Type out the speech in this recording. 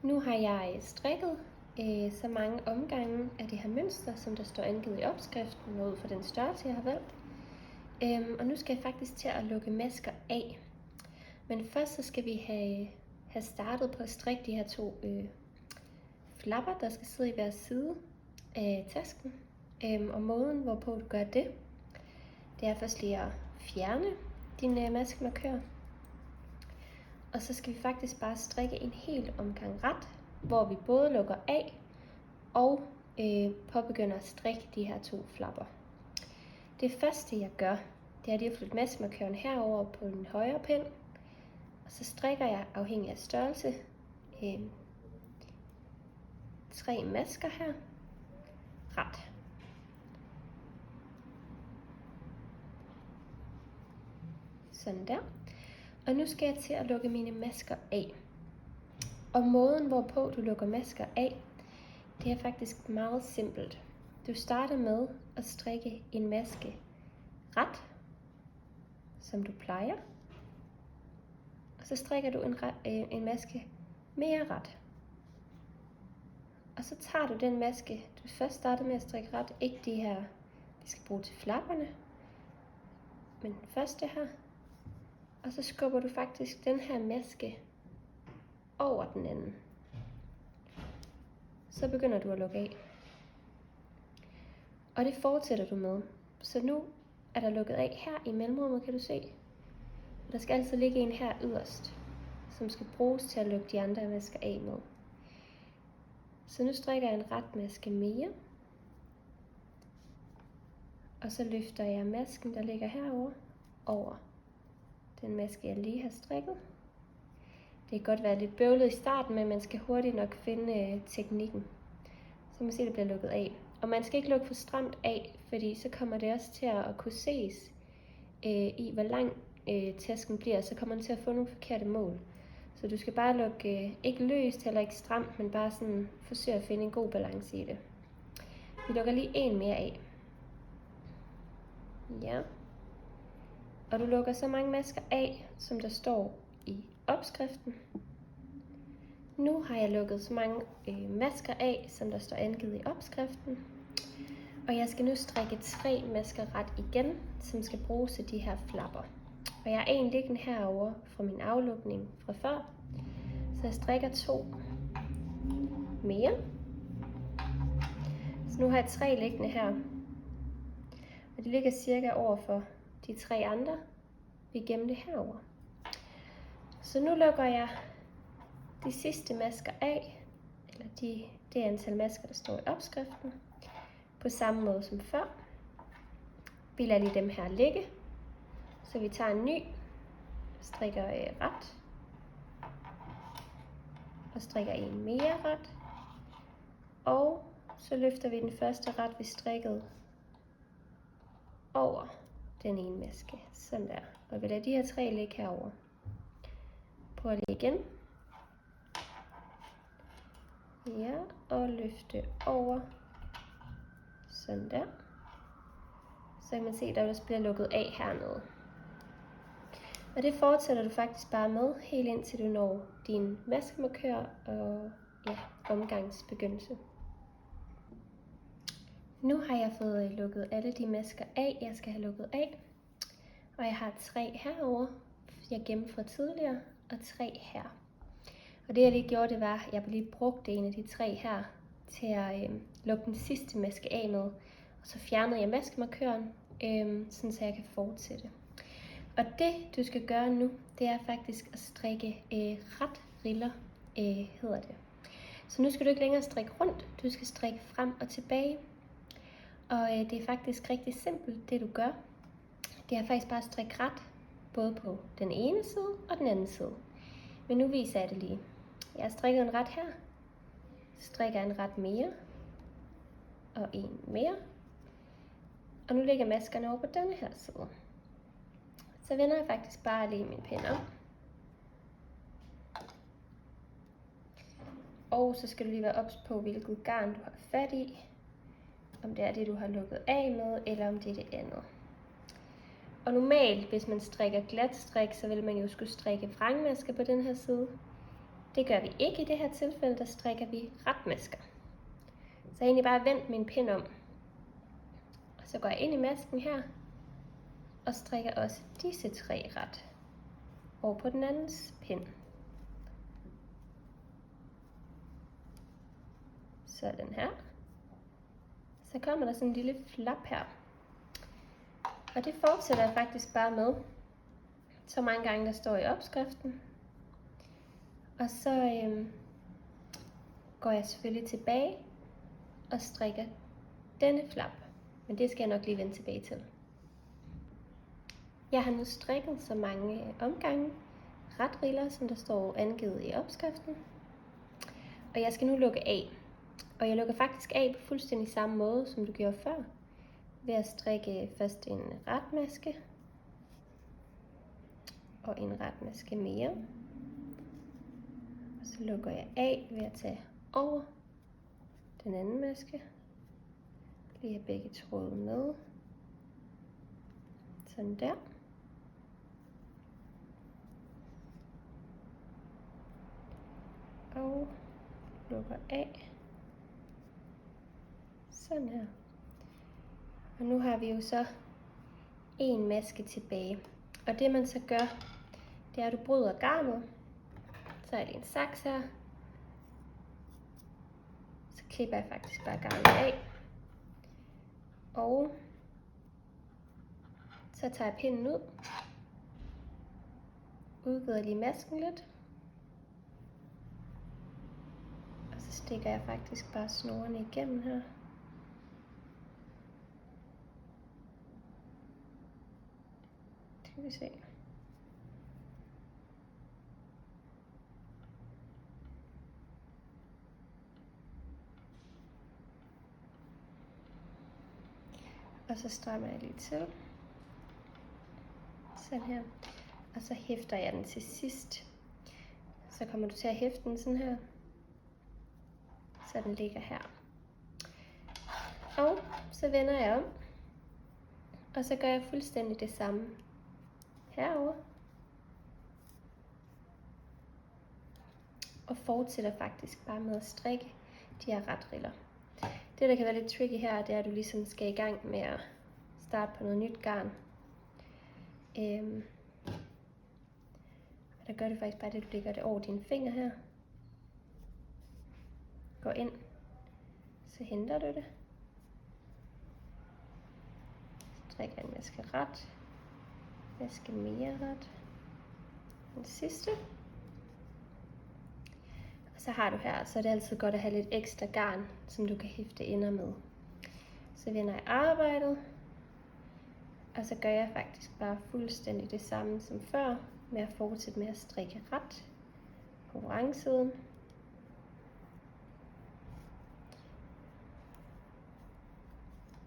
Nu har jeg strikket så mange omgange af det her mønster, som der står angivet i opskriften, ud fra den størrelse, jeg har valgt. Og nu skal jeg faktisk til at lukke masker af. Men først så skal vi have startet på at strikke de her to flapper, der skal sidde i hver side af tasken. Og måden, hvorpå du gør det, det er først lige at fjerne din maskemarkør. Og så skal vi faktisk bare strikke en hel omgang ret, hvor vi både lukker af og påbegynder at strikke de her to flapper. Det første jeg gør, det er lige at flytte maskemarkøren herover på den højre pind. Og så strikker jeg afhængig af størrelse 3 masker her ret. Sådan der. Og nu skal jeg til at lukke mine masker af. Og måden, hvorpå du lukker masker af, det er faktisk meget simpelt. Du starter med at strikke en maske ret, som du plejer. Og så strikker du en maske mere ret. Og så tager du den maske, du først startede med at strikke ret, ikke de her, vi skal bruge til flapperne, men den første her. Og så skubber du faktisk den her maske over den anden. Så begynder du at lukke af. Og det fortsætter du med. Så nu er der lukket af her i mellemrummet, kan du se. Og der skal altså ligge en her yderst, som skal bruges til at lukke de andre masker af med. Så nu strikker jeg en ret maske mere. Og så løfter jeg masken, der ligger herover over den maske, jeg lige har strikket. Det kan godt være lidt bøvlet i starten, men man skal hurtigt nok finde teknikken. Så man se, at det bliver lukket af. Og man skal ikke lukke for stramt af, fordi så kommer det også til at kunne ses i, hvor lang tasken bliver. Så kommer den til at få nogle forkerte mål. Så du skal bare lukke ikke løst, heller ikke stramt, men bare sådan forsøge at finde en god balance i det. Vi lukker lige en mere af. Ja. Og du lukker så mange masker af, som der står i opskriften. Nu har jeg lukket så mange masker af, som der står angivet i opskriften. Og jeg skal nu strikke 3 masker ret igen, som skal bruges til de her flapper. Og jeg har en liggende herover fra min aflukning fra før. Så jeg strikker 2 mere. Så nu har jeg 3 liggende her. Og de ligger cirka over for de 3 andre, vi gemte herover. Så nu lukker jeg de sidste masker af, eller det antal masker, der står i opskriften, på samme måde som før. Vi lader lige dem her ligge, så vi tager en ny, strikker ret, og strikker en mere ret, og så løfter vi den første ret, vi strikkede over den ene maske, sådan der. Og vi lader de her 3 ligge herover. Prøv lige igen. Ja, og løfte over. Sådan der. Så kan man se, at der også bliver lukket af hernede. Og det fortsætter du faktisk bare med, helt indtil du når din maskemarkør og omgangsbegyndelse. Nu har jeg fået lukket alle de masker af, jeg skal have lukket af. Og jeg har 3 herover, jeg gemte fra tidligere, og 3 her. Og det jeg lige gjorde, det var, at jeg lige brugte en af de 3 her til at lukke den sidste maske af med. Og så fjernede jeg maskemarkøren, sådan så jeg kan fortsætte. Og det du skal gøre nu, det er faktisk at strikke ret riller, hedder det. Så nu skal du ikke længere strikke rundt, du skal strikke frem og tilbage. Og det er faktisk rigtig simpelt, det du gør. Det er faktisk bare at strikke ret, både på den ene side og den anden side. Men nu viser jeg det lige. Jeg har strikket en ret her, strikker en ret mere, og en mere. Og nu lægger maskerne over på denne her side. Så vender jeg faktisk bare lige min pind om. Og så skal du lige være ops på, hvilket garn du har fat i. Om det er det, du har lukket af med, eller om det er det andet. Og normalt, hvis man strikker glat strik, så vil man jo skulle strikke vrangmasker på den her side. Det gør vi ikke i det her tilfælde, der strikker vi retmasker. Så jeg har egentlig bare vendt min pind om. Og så går jeg ind i masken her, og strikker også disse 3 ret over på den andens pind. Sådan her. Så kommer der sådan en lille flap her. Og det fortsætter jeg faktisk bare med, så mange gange der står i opskriften. Og så går jeg selvfølgelig tilbage og strikker denne flap. Men det skal jeg nok lige vende tilbage til. Jeg har nu strikket så mange omgange retriller, som der står angivet i opskriften. Og jeg skal nu lukke af. Og jeg lukker faktisk af på fuldstændig samme måde, som du gjorde før. Ved at strikke først en retmaske. Og en retmaske mere. Og så lukker jeg af ved at tage over den anden maske. Lige have begge tråde med. Sådan der. Og lukker af. Sådan her. Og nu har vi jo så en maske tilbage. Og det man så gør, det er at du bryder garnet. Så er det en saks her. Så klipper jeg faktisk bare garnet af. Og så tager jeg pinden ud. Udvider lige masken lidt. Og så stikker jeg faktisk bare snorene igennem her. Skal vi se. Og så strammer jeg lige til. Sådan her. Og så hæfter jeg den til sidst. Så kommer du til at hæfte den sådan her. Så den ligger her. Og så vender jeg om. Og så gør jeg fuldstændig det samme herover. Og fortsætter faktisk bare med at strikke de her retriller. Det der kan være lidt tricky her, det er at du ligesom skal i gang med at starte på noget nyt garn. Og der gør du faktisk bare det, du lægger det over dine fingre her. Går ind, så henter du det. Strikker en maske ret. Maske mere ret. Den sidste. Og så har du her, så er det altid godt at have lidt ekstra garn, som du kan hæfte ender med. Så vender jeg arbejdet. Og så gør jeg faktisk bare fuldstændig det samme som før, med at fortsætte med at strikke ret på vrangsiden.